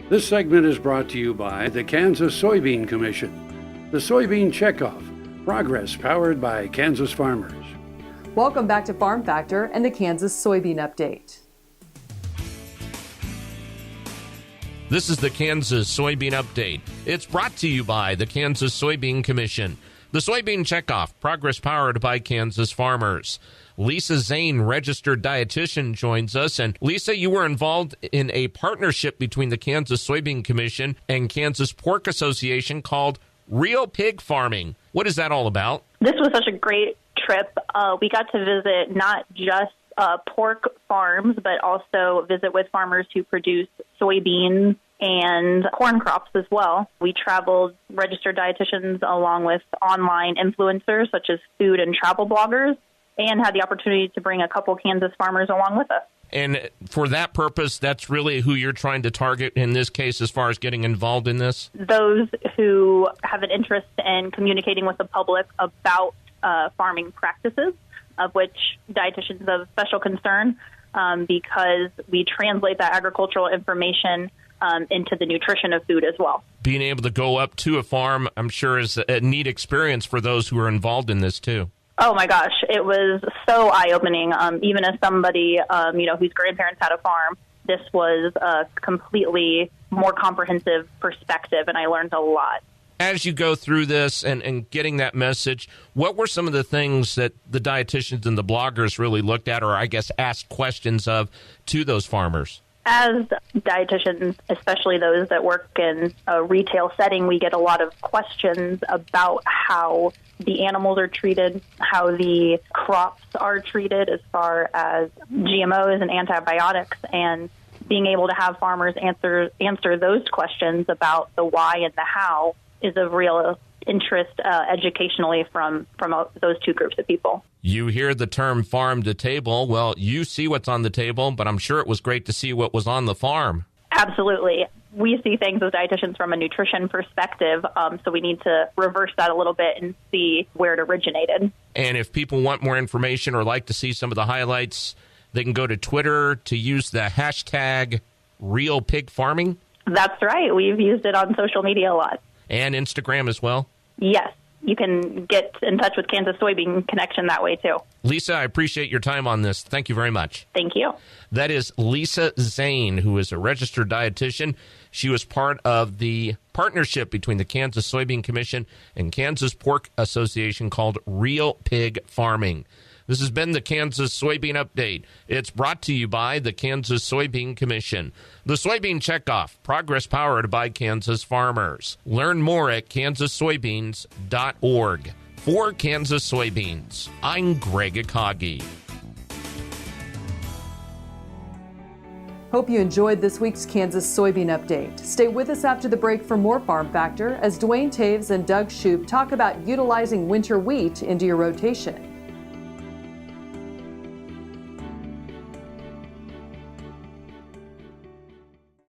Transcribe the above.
This segment is brought to you by the Kansas Soybean Commission. The Soybean Checkoff, progress powered by Kansas farmers. Welcome back to Farm Factor and the Kansas Soybean Update. This is the Kansas Soybean Update. It's brought to you by the Kansas Soybean Commission. The Soybean Checkoff, progress powered by Kansas farmers. Lisa Zane, registered dietitian, joins us. And Lisa, you were involved in a partnership between the Kansas Soybean Commission and Kansas Pork Association called Real Pig Farming. What is that all about? This was such a great trip. We got to visit not just pork farms, but also visit with farmers who produce soybeans and corn crops as well. We traveled registered dietitians along with online influencers such as food and travel bloggers, and had the opportunity to bring a couple Kansas farmers along with us. And for that purpose, that's really who you're trying to target in this case as far as getting involved in this? Those who have an interest in communicating with the public about farming practices, of which dietitians is of special concern, because we translate that agricultural information into the nutrition of food as well. Being able to go up to a farm, I'm sure, is a neat experience for those who are involved in this too. Oh my gosh, it was so eye-opening. Even as somebody, whose grandparents had a farm, this was a completely more comprehensive perspective, and I learned a lot. As you go through this and getting that message, what were some of the things that the dietitians and the bloggers really looked at, or I guess asked questions of, to those farmers? As dietitians, especially those that work in a retail setting, we get a lot of questions about how the animals are treated, how the crops are treated as far as GMOs and antibiotics, and being able to have farmers answer those questions about the why and the how is of real interest educationally from those two groups of people. You hear the term farm to table. Well, you see what's on the table, but I'm sure it was great to see what was on the farm. Absolutely. We see things as dietitians from a nutrition perspective, so we need to reverse that a little bit and see where it originated. And if people want more information or like to see some of the highlights, they can go to Twitter to use the hashtag #RealPigFarming. That's right. We've used it on social media a lot. And Instagram as well? Yes. You can get in touch with Kansas Soybean Connection that way, too. Lisa, I appreciate your time on this. Thank you very much. Thank you. That is Lisa Zane, who is a registered dietitian. She was part of the partnership between the Kansas Soybean Commission and Kansas Pork Association called Real Pig Farming. This has been the Kansas Soybean Update. It's brought to you by the Kansas Soybean Commission. The Soybean Checkoff, progress powered by Kansas farmers. Learn more at kansassoybeans.org. For Kansas Soybeans, I'm Greg Akagi. Hope you enjoyed this week's Kansas Soybean Update. Stay with us after the break for more Farm Factor as Dwayne Taves and Doug Shoup talk about utilizing winter wheat into your rotation.